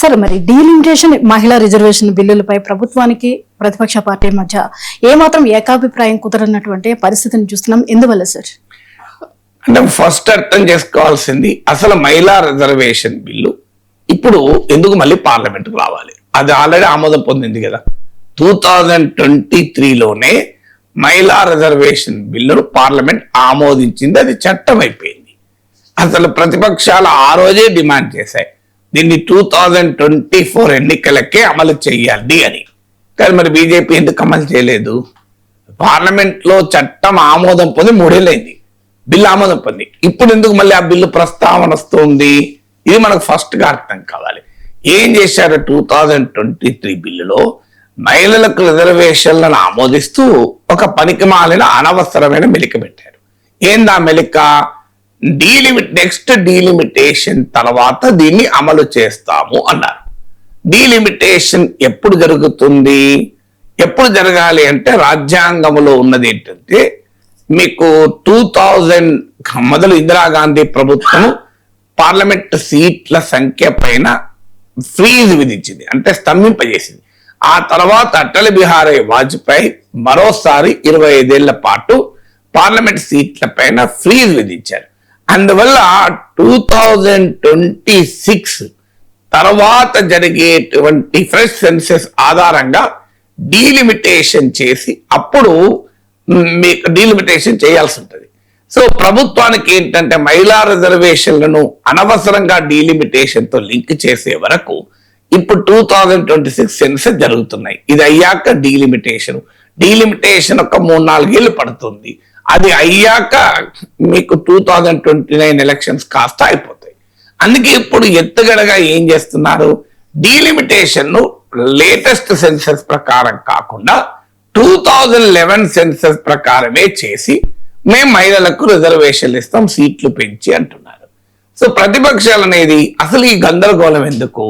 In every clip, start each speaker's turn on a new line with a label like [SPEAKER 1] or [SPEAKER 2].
[SPEAKER 1] Sir, మరి delimitation మహిళా reservation బిల్లులపై ప్రభుత్వానికి ప్రతిపక్ష పార్టీ మధ్య ఏమాత్రం ఏకాభిప్రాయం కుదరనటువంటి పరిస్థితిని చూస్తున్నాం. ఎందువల్ల సార్?
[SPEAKER 2] అంటే ఫస్ట్ అర్థం చేసుకోవాల్సింది, అసలు మహిళా రిజర్వేషన్ బిల్లు ఇప్పుడు ఎందుకు మళ్ళీ పార్లమెంట్కు రావాలి? అది ఆల్రెడీ ఆమోదం పొందింది కదా. 2023లోనే మహిళా రిజర్వేషన్ బిల్లును పార్లమెంట్ ఆమోదించింది, అది చట్టం అయిపోయింది. అసలు ప్రతిపక్షాలు ఆ రోజే డిమాండ్ చేశాయి దీన్ని 2024 ఎన్నికలకే అమలు చేయాలి అని. కానీ మరి బీజేపీ ఎందుకు అమలు చేయలేదు? పార్లమెంట్ లో చట్టం ఆమోదం పొంది 3 ఏళ్ళైంది, బిల్లు ఆమోదం పొంది, ఇప్పుడు ఎందుకు మళ్ళీ ఆ బిల్లు ప్రస్తావన వస్తుంది? ఇది మనకు ఫస్ట్ గా అర్థం కావాలి. ఏం చేశారు? 2023 బిల్లులో మహిళలకు రిజర్వేషన్లను ఆమోదిస్తూ ఒక పనికిమాలిన అనవసరమైన మెలిక పెట్టారు. ఏందా మెలిక? నెక్స్ట్ డీలిమిటేషన్ తర్వాత దీన్ని అమలు చేస్తాము అన్నారు. డీలిమిటేషన్ ఎప్పుడు జరుగుతుంది? ఎప్పుడు జరగాలి అంటే రాజ్యాంగంలో ఉన్నది ఏంటంటే, మీకు 2000 మొదలు ఇందిరాగాంధీ ప్రభుత్వం పార్లమెంట్ సీట్ల సంఖ్య పైన ఫ్రీజ్ విధించింది, అంటే స్తంభింపజేసింది. ఆ తర్వాత అటల్ బిహారీ వాజ్పేయి మరోసారి 25 ఏళ్ల పాటు పార్లమెంట్ సీట్ల పైన ఫ్రీజ్ విధించారు. అందువల్ల 2026 తర్వాత జరిగేటువంటి ఫ్రెష్ సెన్సెస్ ఆధారంగా డీలిమిటేషన్ చేసి అప్పుడు మీకు డీలిమిటేషన్ చేయాల్సి ఉంటుంది. సో ప్రభుత్వానికి ఏంటంటే మహిళా రిజర్వేషన్లను అనవసరంగా డీలిమిటేషన్ తో లింక్ చేసే వరకు ఇప్పుడు 2026 సెన్సెస్ జరుగుతున్నాయి. ఇది అయ్యాక డీలిమిటేషన్ ఒక 3-4 ఏళ్ళు పడుతుంది. అది అయ్యాక మీకు 2029 ఎలక్షన్స్ కాస్త అయిపోతాయి. అందుకే ఇప్పుడు ఎత్తుగడగా ఏం చేస్తున్నారు? డీలిమిటేషన్ ను లేటెస్ట్ సెన్సెస్ ప్రకారం కాకుండా 2011 సెన్సెస్ ప్రకారమే చేసి మేము మహిళలకు రిజర్వేషన్లు ఇస్తాం, సీట్లు పెంచి అంటున్నారు. సో ప్రతిపక్షాలు అనేది అసలు ఈ గందరగోళం ఎందుకు?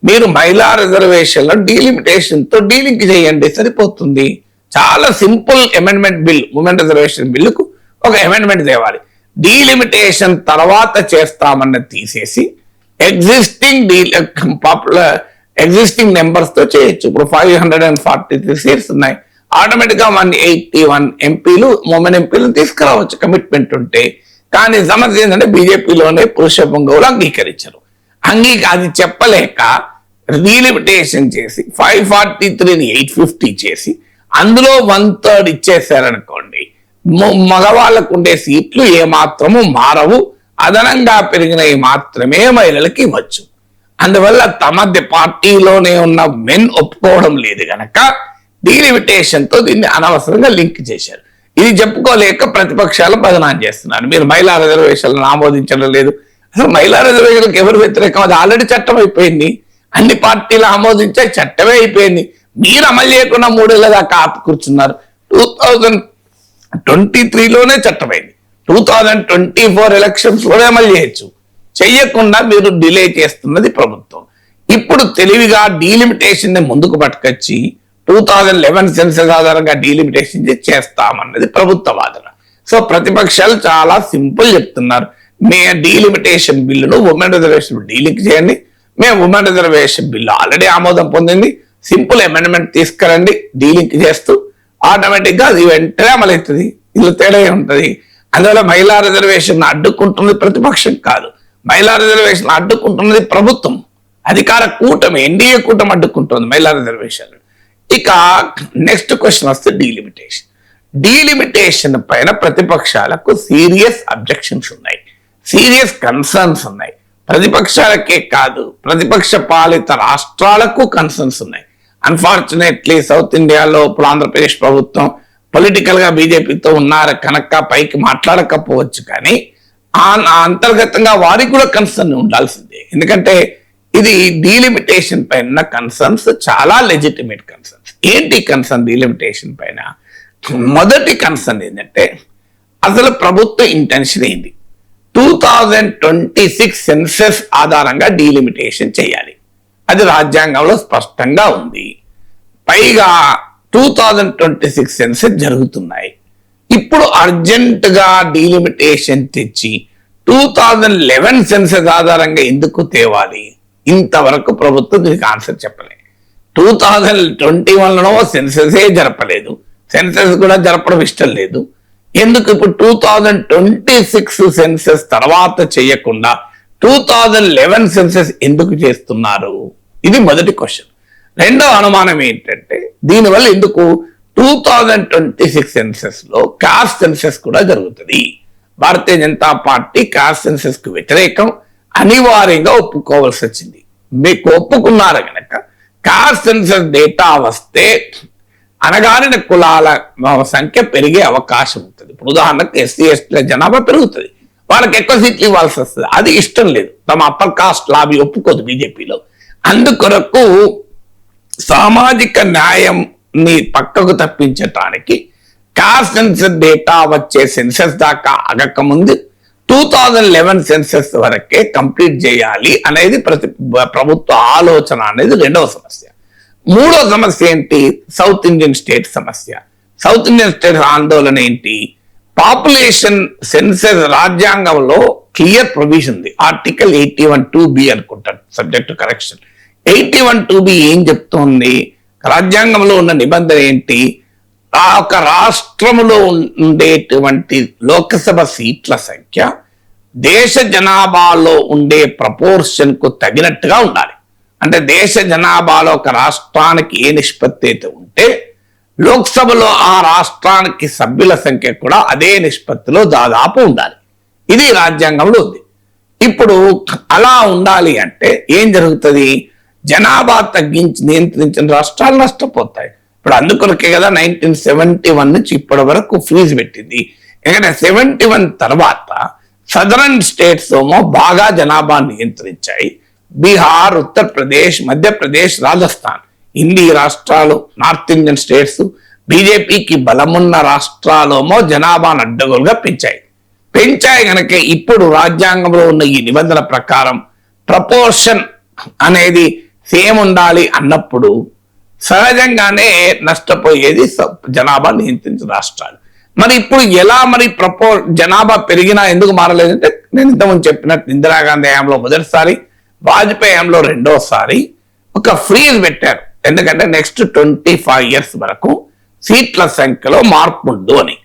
[SPEAKER 2] మీరు మహిళా రిజర్వేషన్లో డీలిమిటేషన్ తో డీలింక్ చేయండి, సరిపోతుంది. చాలా simple amendment bill, women reservation బిల్లుకు ఒక అమెండ్మెంట్ తేవాలి. డీలిమిటేషన్ తర్వాత చేస్తామన్నది తీసేసి ఎగ్జిస్టింగ్ నెంబర్స్ తో చేయొచ్చు. ఇప్పుడు 543 సీట్స్ ఉన్నాయి, ఆటోమేటిక్ గా 181 ఎంపీలు ఉమెన్ ఎంపీలను తీసుకురావచ్చు కమిట్మెంట్ ఉంటే. కానీ సమస్య ఏంటంటే బీజేపీలోనే పురుషోత్తం గౌడ్ అంగీకరించారు. అది చెప్పలేక డీలిమిటేషన్ చేసి 543ని 850 చేసి అందులో 1/3 ఇచ్చేసారనుకోండి, మగవాళ్ళకు ఉండే సీట్లు ఏమాత్రము మారవు, అదనంగా పెరిగినవి మాత్రమే మహిళలకి ఇవ్వచ్చు. అందువల్ల తమ పార్టీలోనే ఉన్న మెన్ ఒప్పుకోవడం లేదు గనక డీలిమిటేషన్ తో దీన్ని అనవసరంగా లింక్ చేశారు. ఇది చెప్పుకోలేక ప్రతిపక్షాలు బదనాం చేస్తున్నారు. మీరు మహిళా రిజర్వేషన్లను ఆమోదించడం లేదు. అసలు మహిళా రిజర్వేషన్లకు ఎవరు వ్యతిరేకం? అది ఆల్రెడీ చట్టం అయిపోయింది, అన్ని పార్టీలు ఆమోదించే చట్టమే అయిపోయింది. మీరు అమలు చేయకుండా 3 ఏళ్ల దాకా ఆపు కూర్చున్నారు. 2023లోనే చట్టమైంది, 2024 ఎలక్షన్స్ లోనే అమలు చేయొచ్చు. చెయ్యకుండా మీరు డిలే చేస్తున్నది ప్రభుత్వం. ఇప్పుడు తెలివిగా డీలిమిటేషన్ ని ముందుకు పట్టుకొచ్చి 2011 సెన్సెస్ ఆధారంగా డీలిమిటేషన్ చేస్తామన్నది ప్రభుత్వ వాదన. సో ప్రతిపక్షాలు చాలా సింపుల్ చెప్తున్నారు, మే డీలిమిటేషన్ బిల్లును ఉమెన్ రిజర్వేషన్ డీలింక్ చేయండి, మేము ఉమెన్ రిజర్వేషన్ బిల్లు ఆల్రెడీ ఆమోదం పొందింది, సింపుల్ అమెండ్మెంట్ తీసుకురండి, డీలింక్ చేస్తూ ఆటోమేటిక్ గా అది వెంటనే అమలవుతుంది. ఇలా తేడా ఉంటుంది. అందువల్ల మహిళా రిజర్వేషన్ అడ్డుకుంటున్నది ప్రతిపక్షం కాదు, మహిళా రిజర్వేషన్ అడ్డుకుంటున్నది ప్రభుత్వం, అధికార కూటమి, ఎన్డీఏ కూటమి అడ్డుకుంటుంది మహిళా రిజర్వేషన్. ఇక నెక్స్ట్ క్వశ్చన్ వస్తే డీలిమిటేషన్ పైన ప్రతిపక్షాలకు సీరియస్ అబ్జెక్షన్స్ ఉన్నాయి, సీరియస్ కన్సర్న్స్ ఉన్నాయి. ప్రతిపక్షాలకే కాదు, ప్రతిపక్ష పాలిత రాష్ట్రాలకు కన్సర్న్స్ ఉన్నాయి. అన్ఫార్చునేట్లీ సౌత్ ఇండియాలో ఇప్పుడు ఆంధ్రప్రదేశ్ ప్రభుత్వం పొలిటికల్ గా బీజేపీతో ఉన్నారు కనుక పైకి మాట్లాడకపోవచ్చు, కానీ అంతర్గతంగా వారికి కూడా కన్సర్న్ ఉండాల్సిందే. ఎందుకంటే ఇది డీలిమిటేషన్ పైన కన్సర్న్స్ చాలా లెజిటిమేట్ కన్సర్న్స్. ఏంటి కన్సర్న్ డీలిమిటేషన్ పైన? మొదటి కన్సర్న్ ఏంటంటే అసలు ప్రభుత్వ ఇంటెన్షన్ ఏంటి? 2026 సెన్సెస్ ఆధారంగా డీలిమిటేషన్ చేయాలి, అది రాజ్యాంగంలో స్పష్టంగా ఉంది. పైగా 2026 సెన్సెస్ జరుగుతున్నాయి. ఇప్పుడు అర్జెంట్ గా డీలిమిటేషన్ తెచ్చి 2011 సెన్సెస్ ఆధారంగా ఎందుకు తేవాలి? ఇంతవరకు ప్రభుత్వం దీనికి ఆన్సర్ చెప్పలేదు. 2021లో సెన్సెసే జరపలేదు, సెన్సెస్ కూడా జరపడం ఇష్టం లేదు. ఎందుకు ఇప్పుడు 2026 సెన్సెస్ తర్వాత చేయకుండా 2011 సెన్సెస్ ఎందుకు చేస్తున్నారు? ఇది మొదటి క్వశ్చన్. రెండో అనుమానం ఏంటంటే దీనివల్ల ఎందుకు 2026 సెన్సెస్ లో కాస్ట్ సెన్సెస్ కూడా జరుగుతుంది. Bharatiya Janata party cost senses కు వ్యతిరేకం, అనివార్యంగా ఒప్పుకోవాల్సి వచ్చింది. మీకు ఒప్పుకున్నారు కనుక కాస్ట్ సెన్సెస్ డేటా వస్తే అణగారిన కులాల సంఖ్య పెరిగే అవకాశం ఉంటుంది. ఇప్పుడు ఉదాహరణకు ఎస్సీ ఎస్టీల జనాభా పెరుగుతుంది, వాళ్ళకి ఎక్కువ సీట్లు ఇవ్వాల్సి వస్తుంది. అది ఇష్టం లేదు, తమ అప్పర్ కాస్ట్ లాబీ ఒప్పుకోదు బీజేపీలో. అందుకొరకు సామాజిక న్యాయంని పక్కకు తప్పించటానికి కాస్ట్ సెన్సెస్ డేటా వచ్చే సెన్సెస్ దాకా ఆగక ముందు 2011 సెన్సెస్ వరకే కంప్లీట్ చేయాలి అనేది ప్రభుత్వ ఆలోచన అనేది రెండవ సమస్య. మూడో సమస్య ఏంటి? సౌత్ ఇండియన్ స్టేట్ సమస్య. సౌత్ ఇండియన్ స్టేట్ ఆందోళన ఏంటి? పాపులేషన్ సెన్సెస్ రాజ్యాంగంలో క్లియర్ ప్రొవిజన్ ఉంది. ఆర్టికల్ 81(2)B అనుకుంటాను, సబ్జెక్ట్ టు కరెక్షన్. 81(2)B ఏం చెప్తోంది? రాజ్యాంగంలో ఉన్న నిబంధన ఏంటి? ఆ ఒక రాష్ట్రంలో ఉండేటువంటి లోకసభ సీట్ల సంఖ్య దేశ జనాభాలో ఉండే ప్రపోర్షన్ కు తగినట్టుగా ఉండాలి. అంటే దేశ జనాభాలో ఒక రాష్ట్రానికి ఏ నిష్పత్తి అయితే ఉంటే లోక్సభలో ఆ రాష్ట్రానికి సభ్యుల సంఖ్య కూడా అదే నిష్పత్తిలో దాదాపు ఉండాలి. ఇది రాజ్యాంగంలో ఉంది. ఇప్పుడు అలా ఉండాలి అంటే ఏం జరుగుతుంది? జనాభా తగ్గించి నియంత్రించిన రాష్ట్రాలు నష్టపోతాయి. ఇప్పుడు అందుకొరకే కదా 1971 నుంచి ఇప్పటి వరకు ఫ్రీజ్ పెట్టింది. ఎందుకంటే 71 తర్వాత సదరన్ స్టేట్స్ ఏమో బాగా జనాభా నియంత్రించాయి. బీహార్, ఉత్తరప్రదేశ్, మధ్యప్రదేశ్, రాజస్థాన్, ఇన్ని రాష్ట్రాలు నార్త్ ఇండియన్ స్టేట్స్ బీజేపీకి బలమున్న రాష్ట్రాలేమో జనాభాను అడ్డగోలుగా పెంచాయి కనుక ఇప్పుడు రాజ్యాంగంలో ఉన్న ఈ నిబంధన ప్రకారం ప్రపోర్షన్ అనేది సేమ్ ఉండాలి అన్నప్పుడు సహజంగానే నష్టపోయేది జనాభా నియంత్రించిన రాష్ట్రాలు. మరి ఇప్పుడు ఎలా మరి జనాభా పెరిగినా ఎందుకు మారలేదంటే నేను ఇంతకుముందు చెప్పినట్టు ఇందిరాగాంధీ హయాంలో మొదటిసారి, వాజ్పేయి హయాంలో రెండోసారి ఒక ఫ్రీజ్ పెట్టారు. ఎందుకంటే నెక్స్ట్ 25 years వరకు సీట్ల సంఖ్యలో మార్పు ఉండు అని.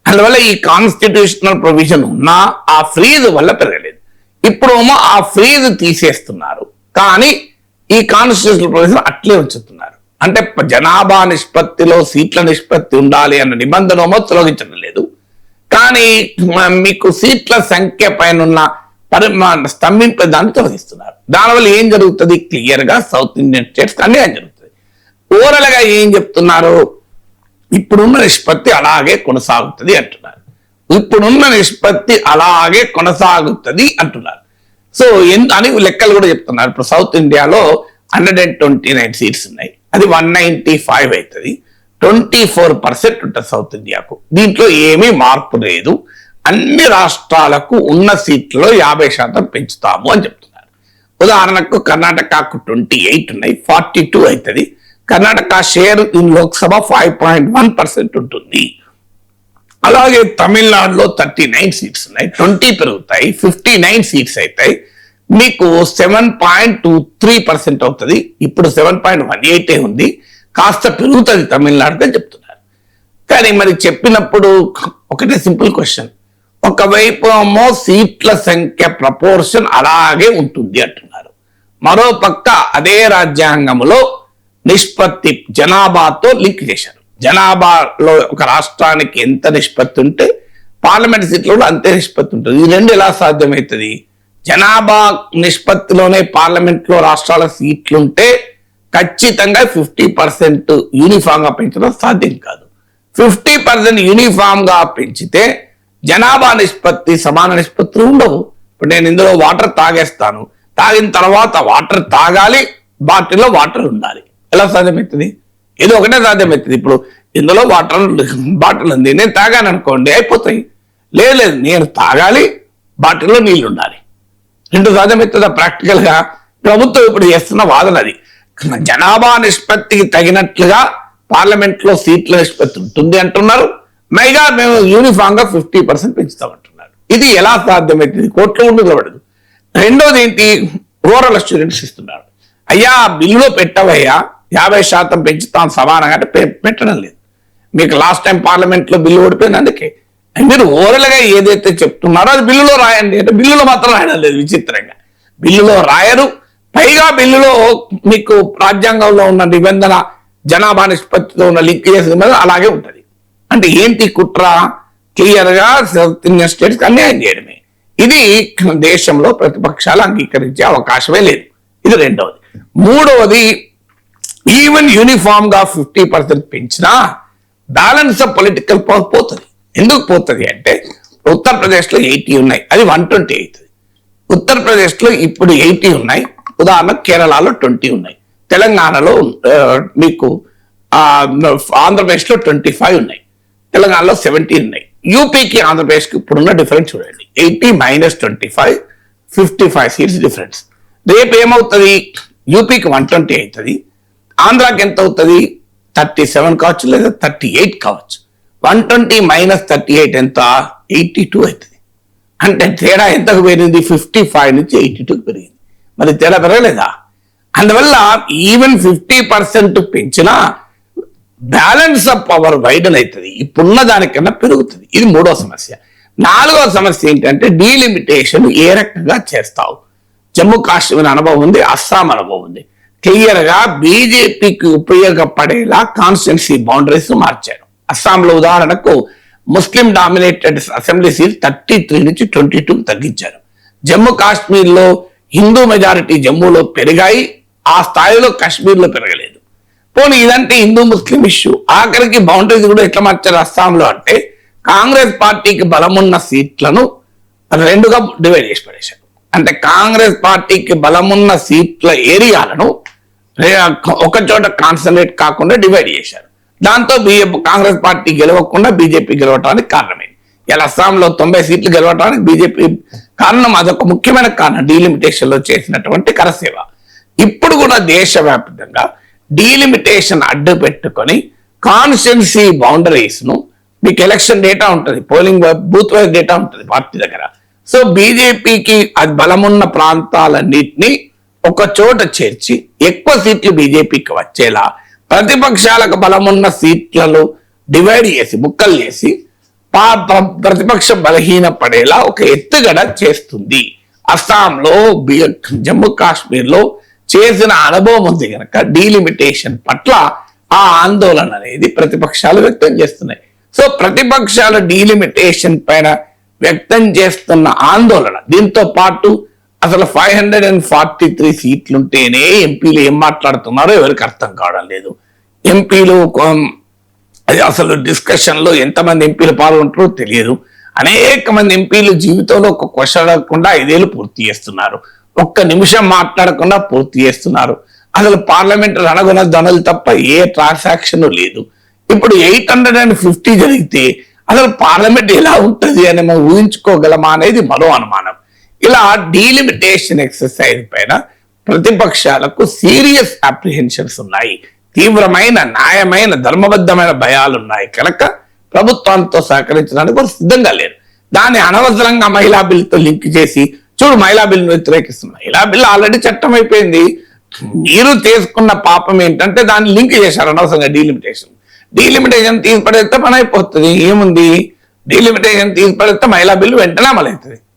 [SPEAKER 2] అందువల్ల ఈ కాన్స్టిట్యూషనల్ ప్రొవిజన్ ఉన్నా ఆ ఫ్రీజ్ వల్ల పెరగలేదు. ఇప్పుడేమో ఆ ఫ్రీజ్ తీసేస్తున్నారు, కానీ ఈ కాన్స్టిట్యూషనల్ ప్రొవిజన్ అట్లే ఉంచుతున్నారు. అంటే జనాభా నిష్పత్తిలో సీట్ల నిష్పత్తి ఉండాలి అన్న నిబంధన తొలగించడం లేదు, కానీ మీకు సీట్ల సంఖ్య పైన ఉన్న స్తంభింపే దాన్ని తొలగిస్తున్నారు. దానివల్ల ఏం జరుగుతుంది? క్లియర్ గా సౌత్ ఇండియన్ స్టేట్స్ అన్యాయం జరుగుతుంది. ఓవరాల్ గా ఏం చెప్తున్నారు? ఇప్పుడున్న నిష్పత్తి అలాగే కొనసాగుతుంది అంటున్నారు. ఇప్పుడున్న నిష్పత్తి అలాగే కొనసాగుతుంది అంటున్నారు. సో అని లెక్కలు కూడా చెప్తున్నారు. ఇప్పుడు సౌత్ ఇండియాలో 129 సీట్స్ ఉన్నాయి, అది 195 అవుతుంది. 24% ఉంటుంది సౌత్ ఇండియాకు. దీంట్లో ఏమీ మార్పు లేదు. అన్ని రాష్ట్రాలకు ఉన్న సీట్లలో 50% పెంచుతాము అని చెప్తున్నారు. ఉదాహరణకు కర్ణాటకకు 28 ఉన్నాయి, 42 అవుతుంది. కర్ణాటక షేర్ ఇన్ లోక్సభ 5.1% ఉంటుంది. అలాగే తమిళనాడులో 39 సీట్స్ ఉన్నాయి, 20 పెరుగుతాయి, 59 సీట్స్ అవుతాయి. మీకు 7.23% అవుతుంది. ఇప్పుడు 7.18 ఉంది, కాస్త పెరుగుతుంది తమిళనాడుకి అని చెప్తున్నారు. కానీ మరి చెప్పినప్పుడు ఒకటే సింపుల్ క్వశ్చన్, ఒకవైపు ఏమో సీట్ల సంఖ్య ప్రపోర్షన్ అలాగే ఉంటుంది అంటున్నారు, మరో పక్క అదే రాజ్యాంగంలో నిష్పత్తి జనాభాతో లింక్ చేశారు. జనాభాలో ఒక రాష్ట్రానికి ఎంత నిష్పత్తి ఉంటే పార్లమెంట్ సీట్లలో అంతే నిష్పత్తి ఉంటుంది. ఈ రెండు ఎలా సాధ్యమవుతుంది? జనాభా నిష్పత్తిలోనే పార్లమెంట్ లో రాష్ట్రాల సీట్లుంటే ఖచ్చితంగా 50% యూనిఫామ్ గా పెంచడం సాధ్యం కాదు. 50% యూనిఫామ్ గా పెంచితే జనాభా నిష్పత్తి సమాన నిష్పత్తులు ఉండవు. ఇప్పుడు నేను ఇందులో వాటర్ తాగేస్తాను, తాగిన తర్వాత వాటర్ తాగాలి, బాటిల్లో వాటర్ ఉండాలి. ఎలా సాధ్యమవుతుంది? ఏదో ఒకటే సాధ్యమవుతుంది. ఇప్పుడు ఇందులో వాటర్ బాటిల్ ఉంది, నేను తాగాను అనుకోండి అయిపోతాయి. లేదు నేను తాగాలి, బాటిల్లో నీళ్లు ఉండాలి. రెండు సాధ్యమవుతుందా? ప్రాక్టికల్ గా ప్రభుత్వం ఇప్పుడు చేస్తున్న వాదన అది. జనాభా నిష్పత్తికి తగినట్లుగా పార్లమెంట్ లో సీట్ల నిష్పత్తి ఉంటుంది అంటున్నారు, పైగా మేము యూనిఫామ్ గా 50% పెంచుతామంటున్నారు. ఇది ఎలా సాధ్యమవుతుంది? కోర్టులో నిలబడదు. రెండోది ఏంటి? రూరల్ స్టూడెంట్స్ ఇస్తున్నారు. అయ్యా బిల్లులో పెట్టవయ్యా 50% పెంచుతాం సమానంగా అంటే పెట్టడం లేదు. మీకు లాస్ట్ టైం పార్లమెంట్ లో బిల్లు ఓడిపోయింది అందుకే. మీరు ఓరల్ గా ఏదైతే చెప్తున్నారో అది బిల్లులో రాయండి అంటే బిల్లులో మాత్రం రాయడం లేదు. విచిత్రంగా బిల్లులో రాయరు. పైగా బిల్లులో మీకు రాజ్యాంగంలో ఉన్న నిబంధన జనాభా నిష్పత్తితో ఉన్న లింక్ చేసిన అలాగే ఉంటది. అంటే ఏంటి కుట్ర? క్లియర్ గా సౌత్ ఇండియన్ స్టేట్స్ అన్యాయం చేయడమే. ఇది దేశంలో ప్రతిపక్షాలు అంగీకరించే అవకాశమే లేదు. ఇది రెండవది. మూడవది, ఈవెన్ యూనిఫామ్ గా 50% పెంచినా బ్యాలెన్స్ ఆఫ్ పొలిటికల్ పవర్ పోతుంది. ఎందుకు పోతుంది అంటే ఉత్తరప్రదేశ్ లో 80 ఉన్నాయి, అది 120 అవుతుంది. ఉత్తరప్రదేశ్ లో ఇప్పుడు 80 ఉన్నాయి, ఉదాహరణ కేరళలో 20 ఉన్నాయి, తెలంగాణలో మీకు ఆంధ్రప్రదేశ్ లో 25 ఉన్నాయి, తెలంగాణలో 17 ఉన్నాయి. యూపీకి ఆంధ్రప్రదేశ్కి ఇప్పుడున్న డిఫరెన్స్ చూడండి, 80 - 25 55 సీట్స్ డిఫరెన్స్. రేపు ఏమవుతుంది? యూపీకి 120 అవుతుంది, ఆంధ్రాకి ఎంత అవుతుంది? 37 కావచ్చు లేదా 38 కావచ్చు. 120 - 38 ఎంత? 82 అవుతుంది. అంటే తేడా ఎంతకు పెరిగింది? 55 నుంచి 82కి పెరిగింది. మరి తేడా పెరగలేదా? అందువల్ల ఈవెన్ 50% పెంచినా బ్యాలెన్స్ ఆఫ్ పవర్ వైడన్ అవుతుంది, ఇప్పుడున్న దానికన్నా పెరుగుతుంది. ఇది మూడో సమస్య. నాలుగో సమస్య ఏంటంటే డీలిమిటేషన్ ఏ రకంగా చేస్తావు? జమ్మూ కాశ్మీర్ అనుభవం ఉంది, అస్సాం అనుభవం ఉంది. క్లియర్ గా బీజేపీకి ఉపయోగపడేలా కాన్స్టిట్యున్సీ బౌండరీస్ మార్చారు. అస్సాంలో ఉదాహరణకు ముస్లిం డామినేటెడ్ అసెంబ్లీ సీట్ 33 నుంచి 22 తగ్గించారు. జమ్మూ కాశ్మీర్ లో హిందూ మెజారిటీ జమ్మూలో పెరిగాయి, ఆ స్థాయిలో కాశ్మీర్లో పెరగలేదు. పోనీ ఇదంటే హిందూ ముస్లిం ఇష్యూ. ఆఖరికి బౌండరీస్ కూడా ఎట్లా మార్చారు అస్సాంలో అంటే కాంగ్రెస్ పార్టీకి బలమున్న సీట్లను రెండుగా డివైడ్ చేసి పడేశారు. అంటే కాంగ్రెస్ పార్టీకి బలమున్న సీట్ల ఏరియాలను ఒక చోట కాన్సన్ట్రేట్ కాకుండా డివైడ్ చేశారు. దాంతో కాంగ్రెస్ పార్టీ గెలవకుండా బీజేపీ గెలవటానికి కారణమైంది. ఇలా అస్సాంలో 90 సీట్లు గెలవటానికి బీజేపీ కారణం, అదొక ముఖ్యమైన కారణం డీలిమిటేషన్ లో చేసినటువంటి కరసేవ. ఇప్పుడు కూడా దేశవ్యాప్తంగా డీలిమిటేషన్ అడ్డు పెట్టుకొని కాన్స్టిట్యున్సీ బౌండరీస్ ను, మీకు ఎలక్షన్ డేటా ఉంటుంది, పోలింగ్ బూత్ వైజ్ డేటా ఉంటుంది పార్టీ దగ్గర. సో బీజేపీకి అది బలమున్న ప్రాంతాలన్నింటినీ ఒక చోట చేర్చి ఎక్కువ సీట్లు బీజేపీకి వచ్చేలా ప్రతిపక్షాలకు బలమున్న సీట్లను డివైడ్ చేసి ముక్కలు చేసి ప్రతిపక్షం బలహీన పడేలా ఒక ఎత్తుగడ చేస్తుంది. అస్సాంలో జమ్మూ కాశ్మీర్ లో చేసిన అనుభవం ఉంది కనుక డీలిమిటేషన్ పట్ల ఆ ఆందోళన అనేది ప్రతిపక్షాలు వ్యక్తం చేస్తున్నాయి. సో ప్రతిపక్షాలు డీలిమిటేషన్ పైన వ్యక్తం చేస్తున్న ఆందోళన, దీంతో పాటు అసలు 543 సీట్లుంటేనే ఎంపీలు ఏం మాట్లాడుతున్నారో ఎవరికి అర్థం కావడం లేదు. ఎంపీలు అసలు డిస్కషన్ లో ఎంతమంది ఎంపీలు పాల్గొంటారో తెలియదు. అనేక మంది ఎంపీలు జీవితంలో ఒక క్వశ్చన్ అడగకుండా 5 ఏళ్ళు పూర్తి చేస్తున్నారు, ఒక్క నిమిషం మాట్లాడకుండా పూర్తి చేస్తున్నారు. అసలు పార్లమెంట్ రణగుణ ధనులు తప్ప ఏ ట్రాన్సాక్షన్ లేదు. ఇప్పుడు 850 జరిగితే అసలు పార్లమెంట్ ఎలా ఉంటుంది అని మనం ఊహించుకోగలమా అనేది మరో అనుమానం. ఇలా డీలిమిటేషన్ ఎక్సర్సైజ్ పైన ప్రతిపక్షాలకు సీరియస్ అప్రిహెన్షన్స్ ఉన్నాయి, తీవ్రమైన న్యాయమైన ధర్మబద్ధమైన భయాలు ఉన్నాయి కనుక ప్రభుత్వంతో సహకరించడానికి కూడా సిద్ధంగా లేరు. దాన్ని అనవసరంగా మహిళా బిల్లుతో లింక్ చేసి చూడు మహిళా బిల్లును వ్యతిరేకిస్తున్నారు. మహిళా బిల్లు ఆల్రెడీ చట్టం అయిపోయింది. మీరు తీసుకున్న పాపం ఏంటంటే దాన్ని లింక్ చేశారు అనవసరంగా. డీలిమిటేషన్ తీసి పడేస్తే పని అయిపోతుంది. ఏముంది? డీలిమిటేషన్ తీసి పడేస్తే మహిళా బిల్లు వెంటనే అమలవుతుంది.